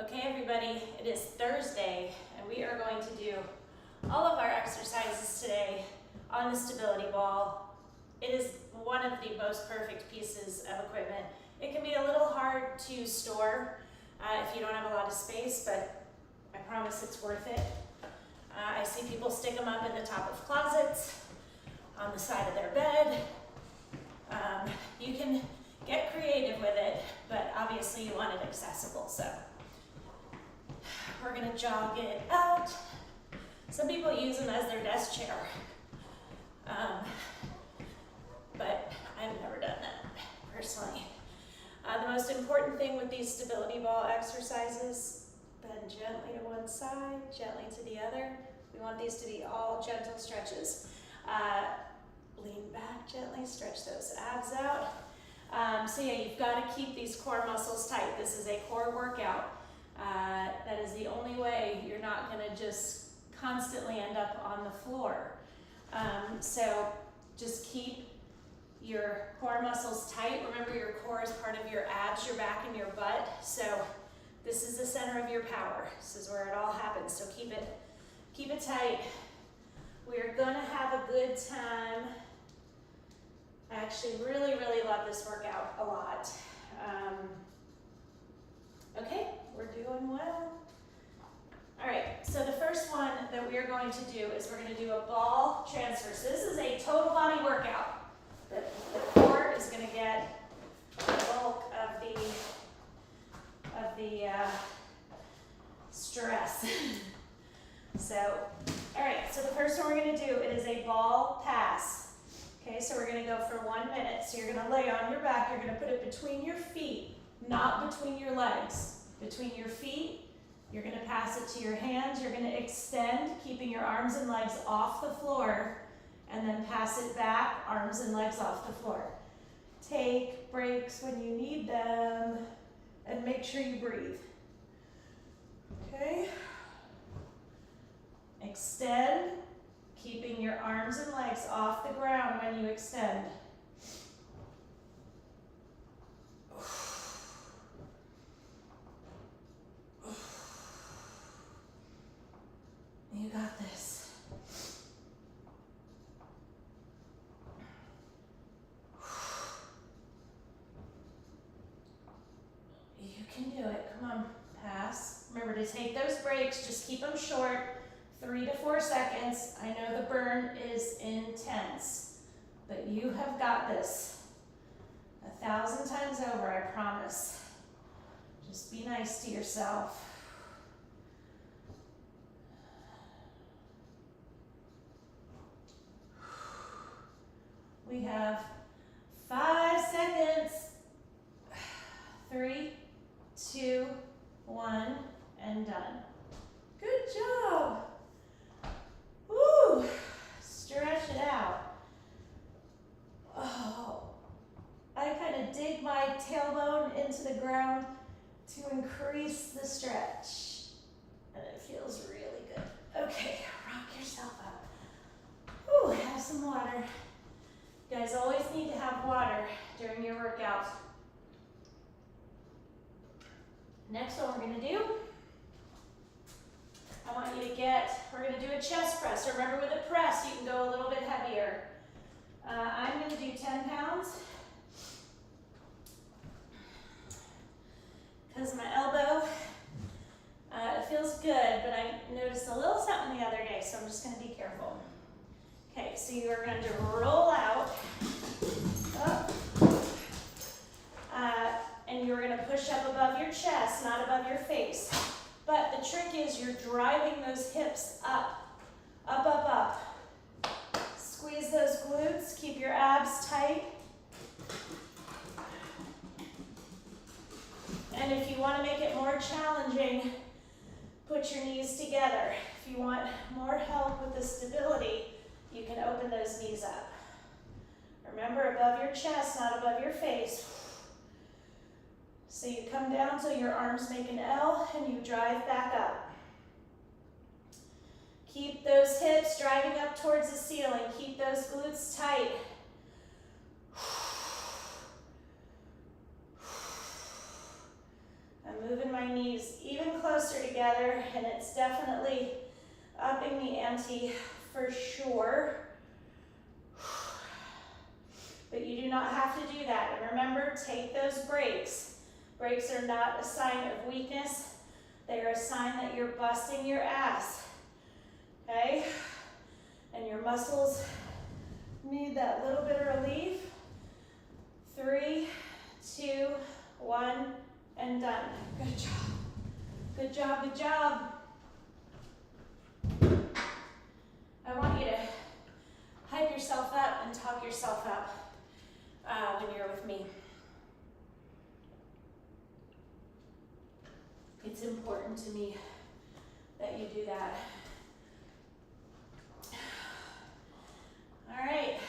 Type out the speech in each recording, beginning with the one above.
Okay, everybody, it is Thursday, and we are going to do all of our exercises today on the stability ball. It is one of the most perfect pieces of equipment. It can be a little hard to store if you don't have a lot of space, but I promise it's worth it. I see people stick them up in the top of closets, on the side of their bed. You can get creative with it, but obviously you want it accessible, so we're gonna jog it out. Some people use them as their desk chair, but I've never done that personally. The most important thing with these stability ball exercises, bend gently to one side, gently to the other. We want these to be all gentle stretches. Lean back gently, stretch those abs out. So yeah, you've got to keep these core muscles tight. This is a core workout. That is the only way you're not going to just constantly end up on the floor. So just keep your core muscles tight. Remember, your core is part of your abs, your back, and your butt. So this is the center of your power. This is where it all happens. So keep it tight. We're going to have a good time. I actually really love this workout a lot. Okay, we're doing well. All right, so the first one that we are going to do is we're going to do a ball transfer. So this is a total body workout. The core is going to get the bulk of the stress. So, all right, so the first one we're going to do, it is a ball pass. Okay, so we're going to go for 1 minute. So you're going to lay on your back. You're going to put it between your feet, not between your legs. Between your feet. You're going to pass it to your hands. You're going to extend, keeping your arms and legs off the floor, and then pass it back, arms and legs off the floor. Take breaks when you need them, and make sure you breathe. Okay? Extend, keeping your arms and legs off the ground when you extend. You got this. You can do it. Come on, pass. Remember to take those breaks. Just keep them short, 3 to 4 seconds. I know the burn is intense, but you have got this 1,000 times over, I promise. Just be nice to yourself. We have 5 seconds. 3, 2, 1, and done. Good job. Woo! Stretch it out. Oh, I kind of dig my tailbone into the ground to increase the stretch. And it feels really good. Okay, rock yourself up. Woo, have some water. You guys always need to have water during your workout. Next one we're going to do, I want you to we're going to do a chest press. Remember, with a press, you can go a little bit heavier. I'm going to do 10 pounds because my elbow, it feels good, but I noticed a little something the other day, so I'm just going to be careful. Okay, so you are going to roll out, up, and you're going to push up above your chest, not above your face. But the trick is you're driving those hips up, up, up, up. Squeeze those glutes, keep your abs tight. And if you want to make it more challenging, put your knees together. If you want more help with the stability, you can open those knees up. Remember, above your chest, not above your face. So you come down till your arms make an L and you drive back up. Keep those hips driving up towards the ceiling. Keep those glutes tight. I'm moving my knees even closer together, and it's definitely upping the ante for sure. But you do not have to do that. And remember, take those breaks. Breaks are not a sign of weakness. They are a sign that you're busting your ass, okay? And your muscles need that little bit of relief. 3, 2, 1, and done. Good job. Good job, good job. I want you to hype yourself up and talk yourself up when you're with me. It's important to me that you do that. All right,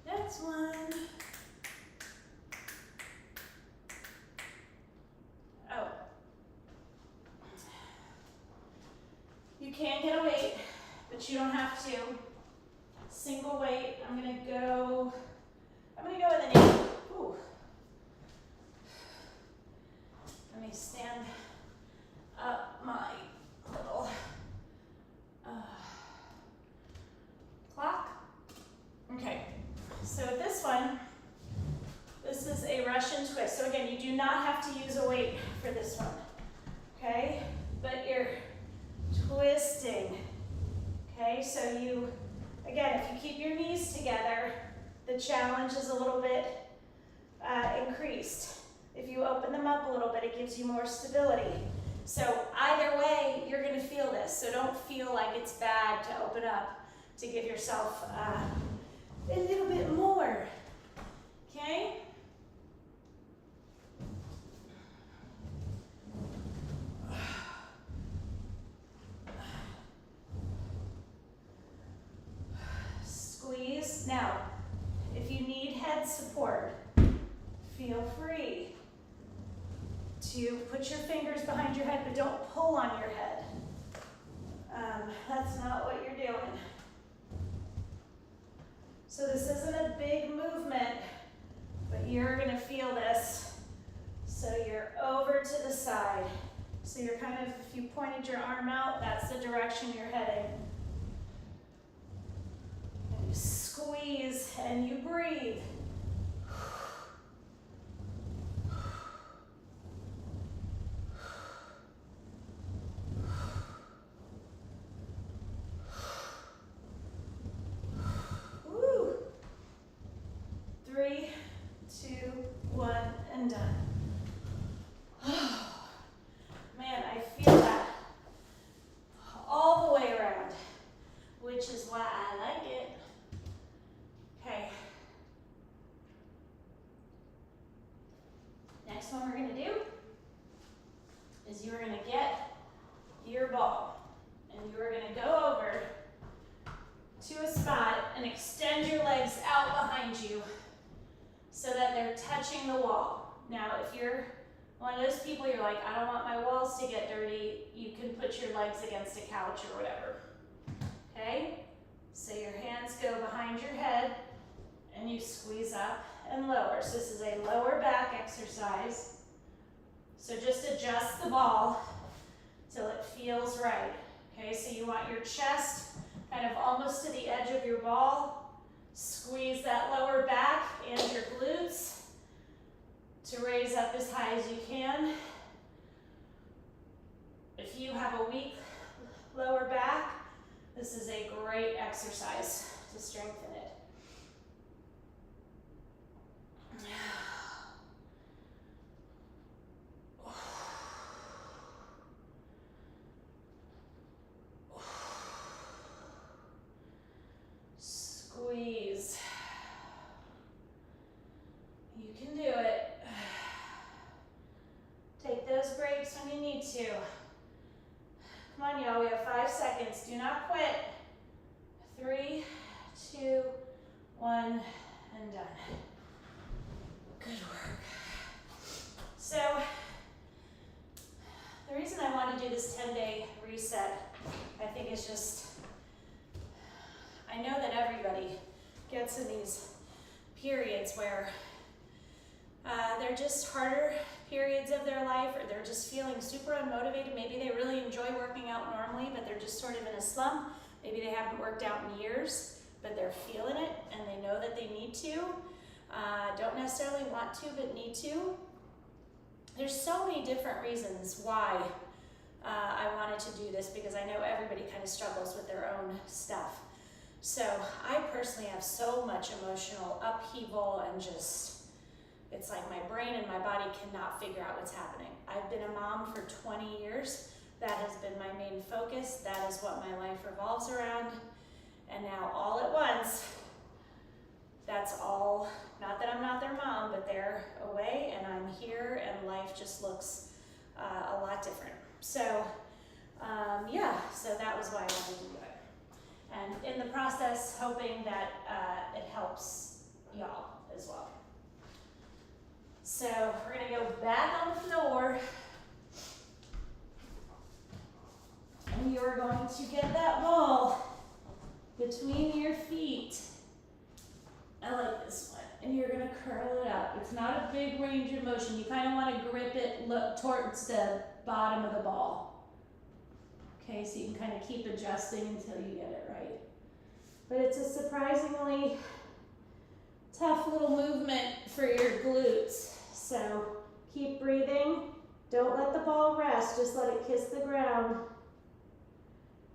next one. Oh, you can get a weight, but you don't have to. Single weight, I'm gonna go with an 8. Ooh. Let me stand up my little clock. Okay, so this one, this is a Russian twist. So again, you do not have to use a weight for this one, okay? But you're twisting, okay? So you, again, if you keep your knees together, the challenge is a little bit increased. If you open them up a little bit, it gives you more stability. So either way, you're gonna feel this. So don't feel like it's bad to open up, to give yourself a little bit more, okay? Squeeze. Now, if you need head support, feel free to put your fingers behind your head, but don't pull on your head. That's not what you're doing. So this isn't a big movement, but you're gonna feel this. So you're over to the side. So you're kind of, if you pointed your arm out, that's the direction you're heading. And you squeeze and you breathe. Woo. 3, 2, 1, and done. Man, I feel that all the way around, which is why I like it. Okay. Next one we're gonna do is you are gonna get your ball and you are gonna go over to a spot and extend your legs out behind you so that they're touching the wall. Now, if you're one of those people, you're like, I don't want my walls to get dirty, you can put your legs against a couch or whatever, okay? So your hands go behind your head and you squeeze up and lower. So this is a lower back exercise. So just adjust the ball till it feels right, okay? So you want your chest kind of almost to the edge of your ball. Squeeze that lower back and your glutes to raise up as high as you can. If you have a weak lower back, this is a great exercise to strengthen it. Squeeze. You can do it. Take those breaks when you need to. Come on, y'all, we have 5 seconds. Do not quit. 3, 2, 1, and done. Good work. So, the reason I want to do this 10-day reset, I think is just, I know that everybody gets in these periods where they're just harder periods of their life, or they're just feeling super unmotivated. Maybe they really enjoy working out normally, but they're just sort of in a slump. Maybe they haven't worked out in years, but they're feeling it and they know that they need to. Don't necessarily want to, but need to. There's so many different reasons why I wanted to do this, because I know everybody kind of struggles with their own stuff. So I personally have so much emotional upheaval and just, it's like my brain and my body cannot figure out what's happening. I've been a mom for 20 years. That has been my main focus. That is what my life revolves around. And now all at once, that's all, not that I'm not their mom, but they're away and I'm here and life just looks a lot different. So yeah, so that was why I wanted to do it. And in the process, hoping that it helps y'all as well. So we're gonna go back on the floor. And you're going to get that ball between your feet. I like this one. And you're gonna curl it up. It's not a big range of motion. You kind of want to grip it, look towards the bottom of the ball. Okay, so you can kind of keep adjusting until you get it right. But it's a surprisingly tough little movement for your glutes. So keep breathing. Don't let the ball rest, just let it kiss the ground.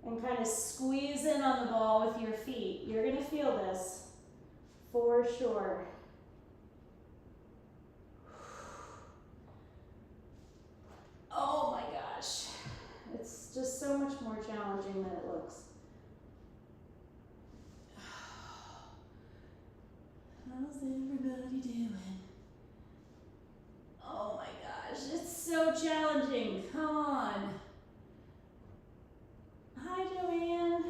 And kind of squeeze in on the ball with your feet. You're gonna feel this for sure. Oh my gosh. It's just so much more challenging than it looks. How's everybody doing? Oh my gosh, it's so challenging. Come on. Hi, Joanne.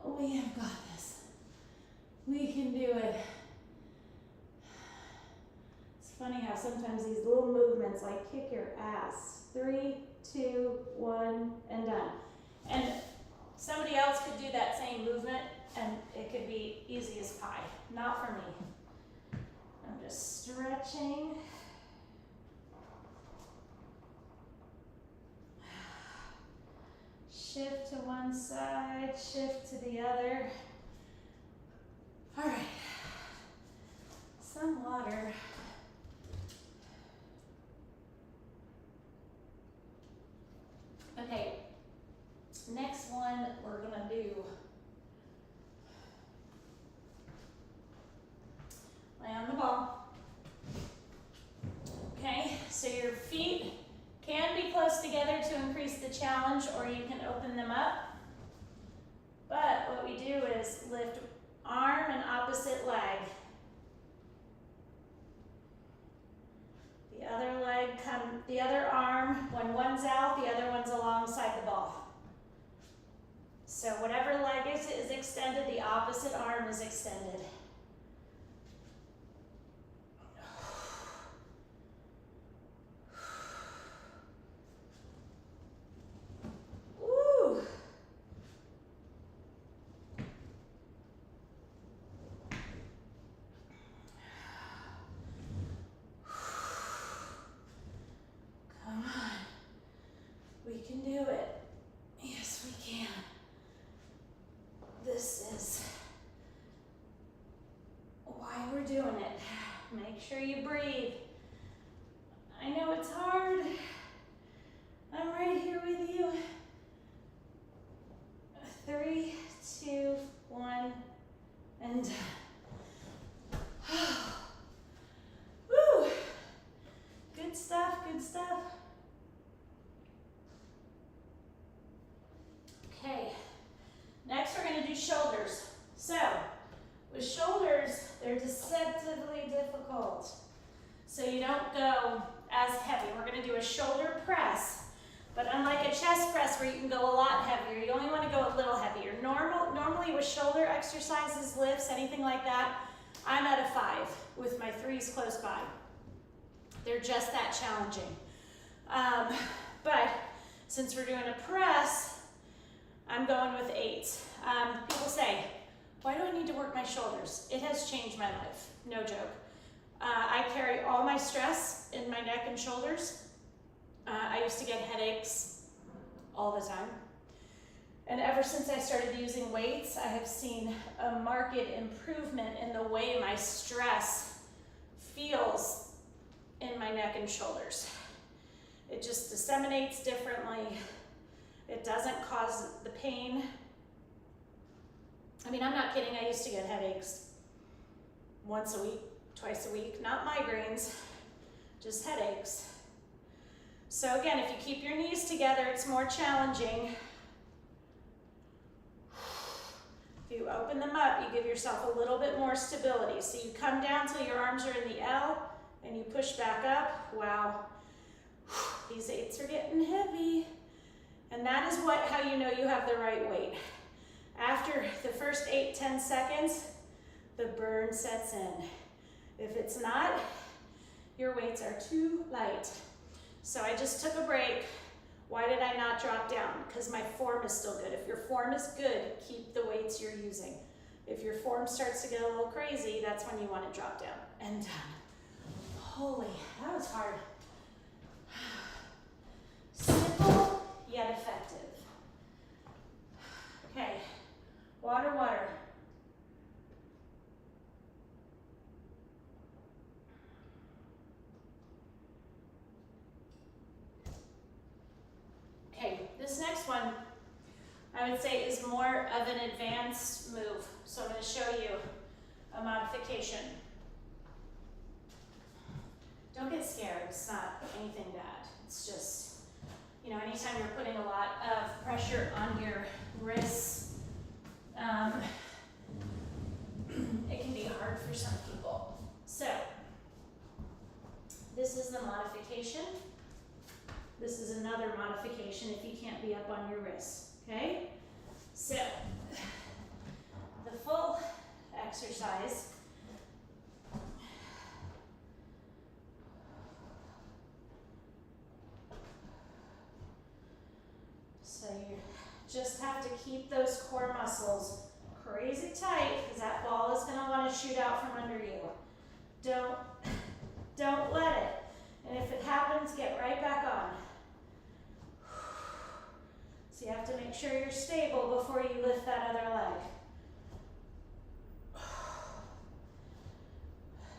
We have got this. We can do it. It's funny how sometimes these little movements like kick your ass. 3, 2, 1, and done. And somebody else could do that same movement and it could be easy as pie. Not for me. I'm just stretching. Shift to one side, shift to the other. All right, some water. Okay, next one we're gonna do lay on the ball. Okay, so your feet can be close together to increase the challenge, or you can open them up. But what we do is lift arm and opposite leg. The other arm, when one's out, the other one's alongside the ball. So whatever leg is extended, the opposite arm is extended. We can do it. Yes, we can. This is why we're doing it. Make sure you breathe. I know it's hard. I'm right here with you. 3, 2, 1, and woo! Good stuff, good stuff. Okay, next we're gonna do shoulders. So, with shoulders, they're deceptively difficult. So you don't go as heavy. We're gonna do a shoulder press, but unlike a chest press where you can go a lot heavier, you only wanna go a little heavier. Normally with shoulder exercises, lifts, anything like that, I'm at a 5 with my 3s close by. They're just that challenging. But since we're doing a press, I'm going with 8. People say, why do I need to work my shoulders? It has changed my life, no joke. I carry all my stress in my neck and shoulders. I used to get headaches all the time. And ever since I started using weights, I have seen a marked improvement in the way my stress feels in my neck and shoulders. It just disseminates differently. It doesn't cause the pain. I mean, I'm not kidding, I used to get headaches once a week, twice a week, not migraines, just headaches. So again, if you keep your knees together, it's more challenging. If you open them up, you give yourself a little bit more stability. So you come down till your arms are in the L, and you push back up. Wow, these 8s are getting heavy. And that is how you know you have the right weight. After the first 8-10 seconds, the burn sets in. If it's not, your weights are too light. So I just took a break. Why did I not drop down? Because my form is still good. If your form is good, keep the weights you're using. If your form starts to get a little crazy, that's when you want to drop down. And done. Holy, that was hard. Simple yet effective. Okay, water, water. Okay, this next one, I would say, is more of an advanced move. So I'm going to show you a modification. Don't get scared, it's not anything bad. It's just, you know, anytime you're putting a lot of pressure on your wrists, it can be hard for some people. So, this is the modification. This is another modification if you can't be up on your wrists, okay? So, the full exercise so you just have to keep those core muscles crazy tight because that ball is going to want to shoot out from under you. Don't let it. And if it happens, get right back on. So you have to make sure you're stable before you lift that other leg.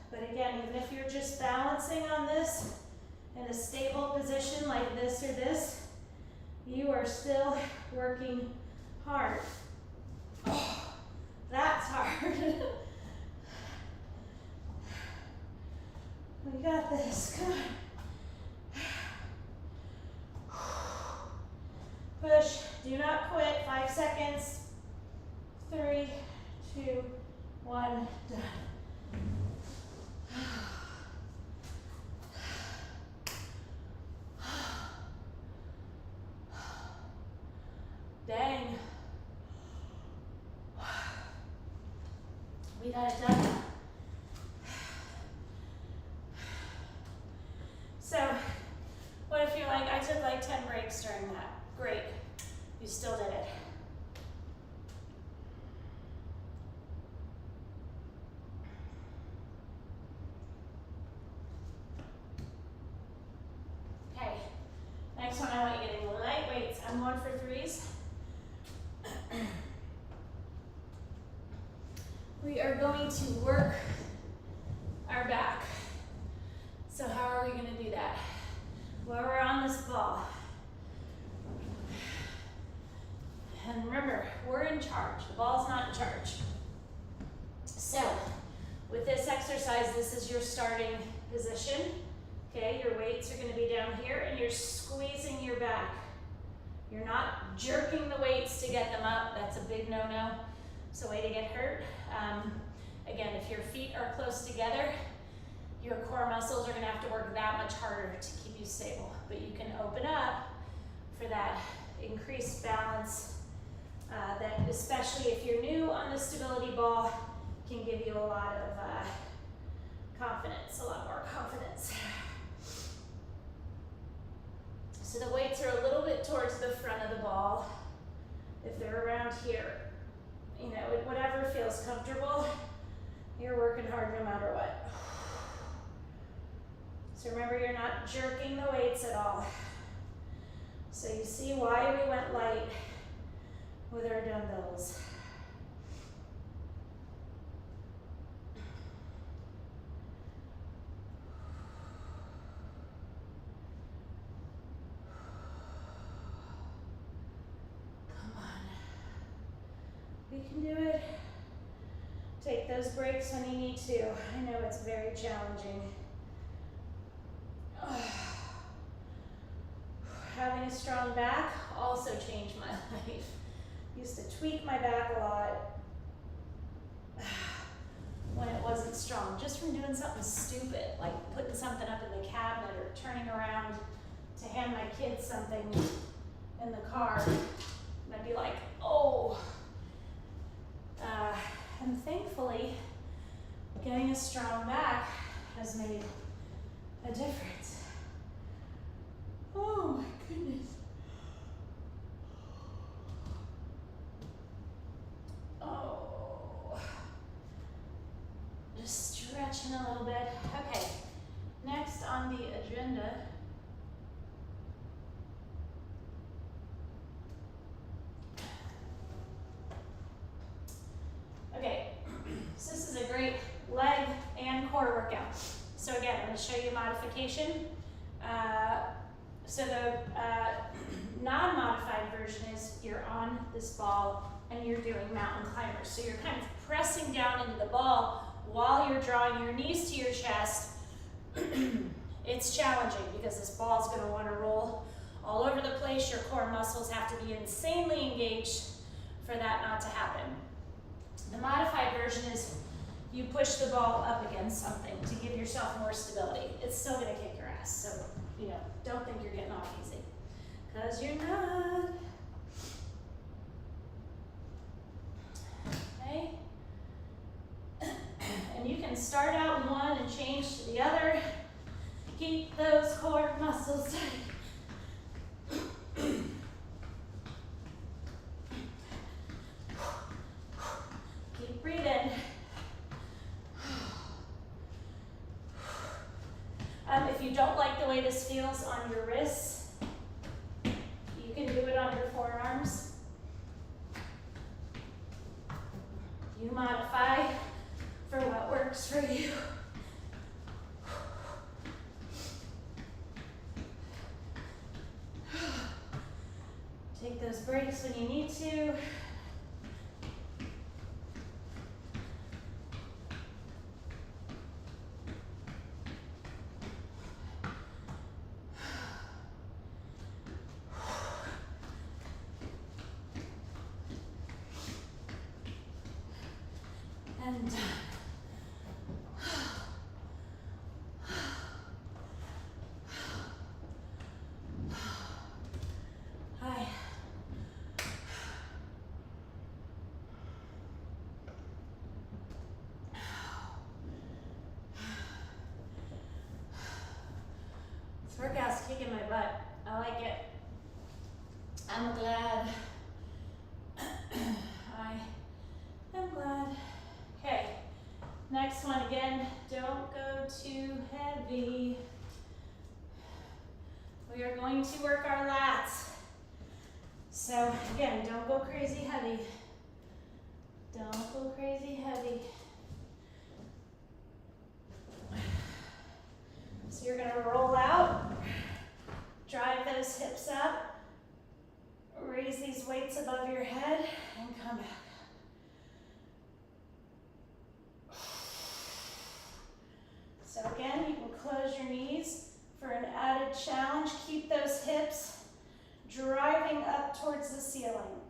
But again, even if you're just balancing on this in a stable position like this or this, you are still working hard. Oh, that's hard. We got this, come on. Push, do not quit, 5 seconds. 3, 2, 1, done. Dang. We got it done. So, what if you're like, I took like 10 breaks during that? Great. You still did it. Okay. Next one, I want you getting light weights. I'm going for 3s. We are going to work our back. So how are we going to do that? Well, we're on this ball. And remember, we're in charge. The ball's not in charge. So, with this exercise, this is your starting position. Okay, your weights are going to be down here, and you're squeezing your back. You're not jerking the weights to get them up. That's a big no-no. It's a way to get hurt. Again, if your feet are close together, your core muscles are going to have to work that much harder to keep you stable. But you can open up for that increased balance that, especially if you're new on the stability ball, can give you a lot of confidence, a lot more confidence. So the weights are a little bit towards the front of the ball. If they're around here, you know, whatever feels comfortable, you're working hard no matter what. So remember, you're not jerking the weights at all. So you see why we went light with our dumbbells. Come on. We can do it. Take those breaks when you need to. I know it's very challenging. Having a strong back also changed my life. Used to tweak my back a lot when it wasn't strong, just from doing something stupid, like putting something up in the cabinet or turning around to hand my kids something in the car. And I'd be like, oh. And thankfully, getting a strong back has made a difference. Oh my goodness. Oh. Just stretching a little bit. Okay, next on the agenda. Okay, so this is a great leg and core workout. So again, I'm going to show you a modification. So the non-modified version is you're on this ball and you're doing mountain climbers. So you're kind of pressing down into the ball while you're drawing your knees to your chest. It's challenging because this ball is going to want to roll all over the place. Your core muscles have to be insanely engaged for that not to happen. The modified version is you push the ball up against something to give yourself more stability. It's still going to kick your ass, so don't think you're getting off easy, because you're not. Okay? And you can start out in one and change to the other. Keep those core muscles tight. Keep breathing. If you don't like the way this feels on your wrists, you can do it on your forearms. You modify for what works for you. Take those breaks when you need to. And hi. This workout's kicking my butt. I like it. I'm glad. I'm glad. Okay, next one again, don't go too heavy. We are going to work our lats. So again, don't go crazy heavy. Don't go crazy heavy. So you're gonna roll out, drive those hips up, raise these weights above your head, and come back. So again, you can close your knees for an added challenge. Keep those hips driving up towards the ceiling.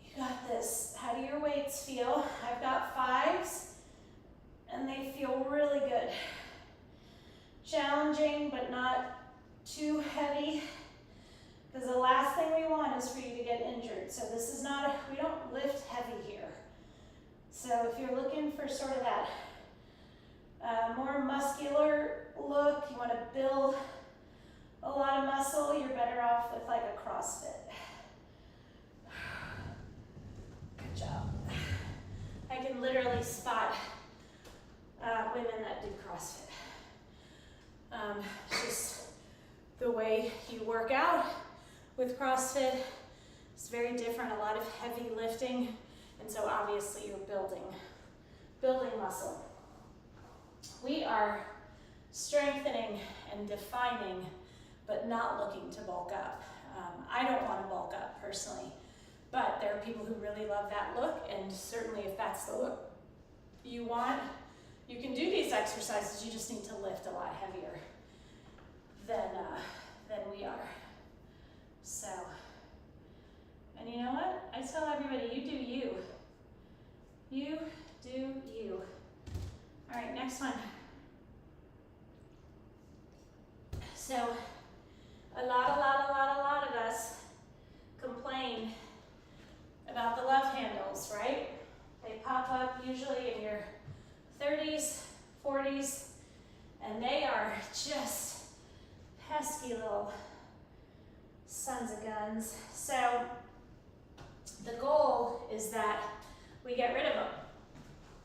You got this. How do your weights feel? I've got 5s, and they feel really good. Challenging, but not too heavy. Because the last thing we want is for you to get injured. So this is not, we don't lift heavy here. So if you're looking for sort of that more muscular look, you want to build a lot of muscle, you're better off with like a CrossFit. Good job. I can literally spot women that do CrossFit. It's just the way you work out with CrossFit is very different, a lot of heavy lifting, and so obviously you're building muscle. We are strengthening and defining, but not looking to bulk up. I don't want to bulk up personally, but there are people who really love that look, and certainly if that's the look you want, you can do these exercises. You just need to lift a lot heavier than we are. So, and you know what? I tell everybody, you do you. You do you. All right, next one. So, a lot of us complain about the love handles, right? They pop up usually in your 30s, 40s, and they are just pesky little sons of guns. So the goal is that we get rid of them,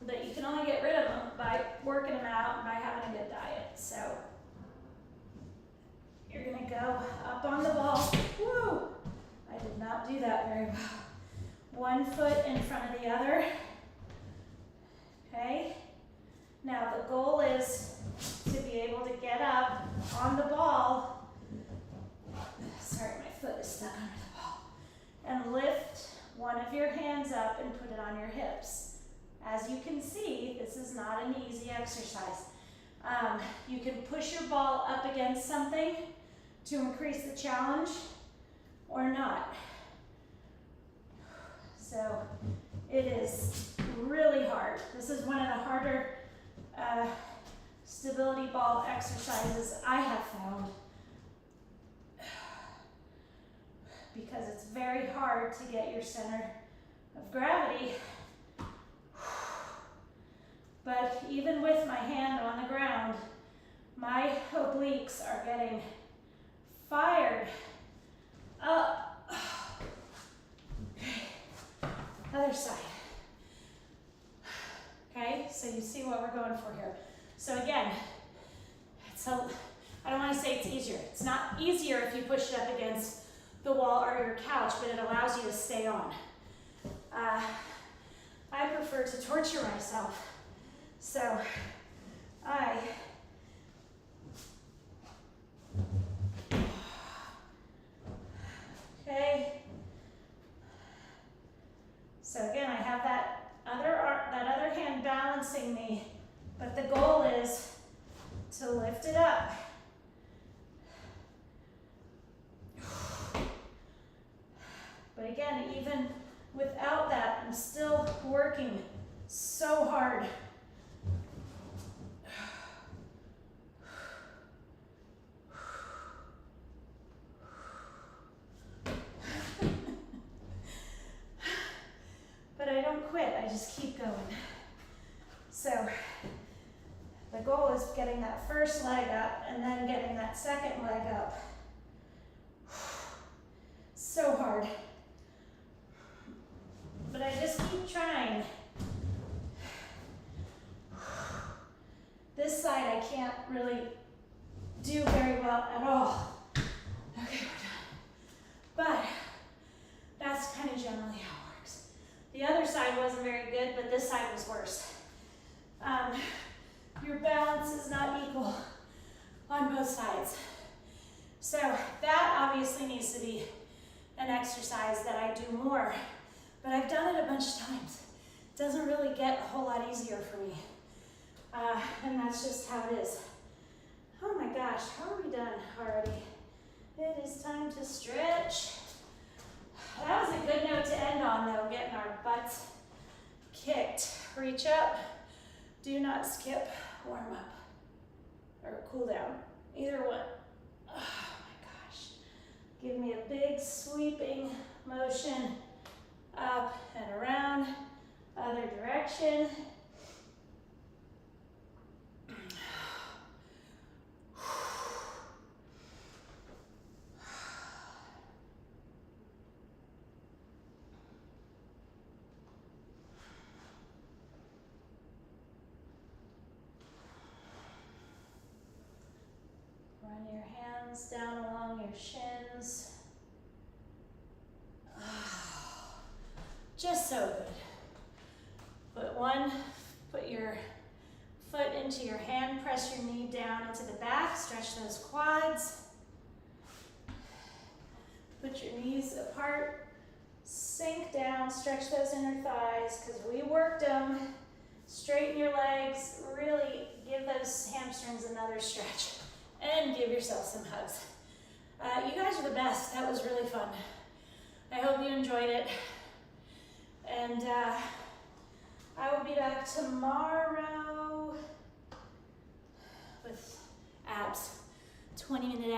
but you can only get rid of them by working them out and by having a good diet. So you're gonna go up on the ball. Woo! I did not do that very well. One foot in front of the other. Okay? Now the goal is to be able to get up on the ball. Sorry, my foot is stuck under the ball. And lift one of your hands up and put it on your hips. As you can see, this is not an easy exercise. You can push your ball up against something to increase the challenge or not. So it is really hard. This is one of the harder stability ball exercises I have found, because it's very hard to get your center of gravity. But even with my hand on the ground, my obliques are getting fired up. Okay, other side. Okay, so you see what we're going for here. So again, I don't want to say it's easier. It's not easier if you push it up against the wall or your couch, but it allows you to stay on. I prefer to torture myself. So okay. So again, I have that other hand balancing me, but the goal is to lift it up. But again, even without that, I'm still working so hard. But I don't quit, I just keep going. So the goal is getting that first leg up and then getting that second leg up. So hard. But I just keep trying. This side I can't really do very well at all. Okay, we're done. But that's kind of generally how it works. The other side wasn't very good, but this side was worse. Your balance is not equal on both sides. So that obviously needs to be an exercise that I do more, but I've done it a bunch of times. It doesn't really get a whole lot easier for me. And that's just how it is. Oh my gosh, how are we done already? It is time to stretch. That was a good note to end on though, getting our butts kicked. Reach up, do not skip, warm up, or cool down, either one. Oh my gosh. Give me a big sweeping motion up and around, other direction. hands down along your shins. Just so good. Put your foot into your hand, press your knee down into the back, stretch those quads. Put your knees apart, sink down, stretch those inner thighs because we worked them. Straighten your legs, really give those hamstrings another stretch and give yourself some hugs. You guys are the best. That was really fun. I hope you enjoyed it. And I will be back tomorrow with abs, 20-minute abs.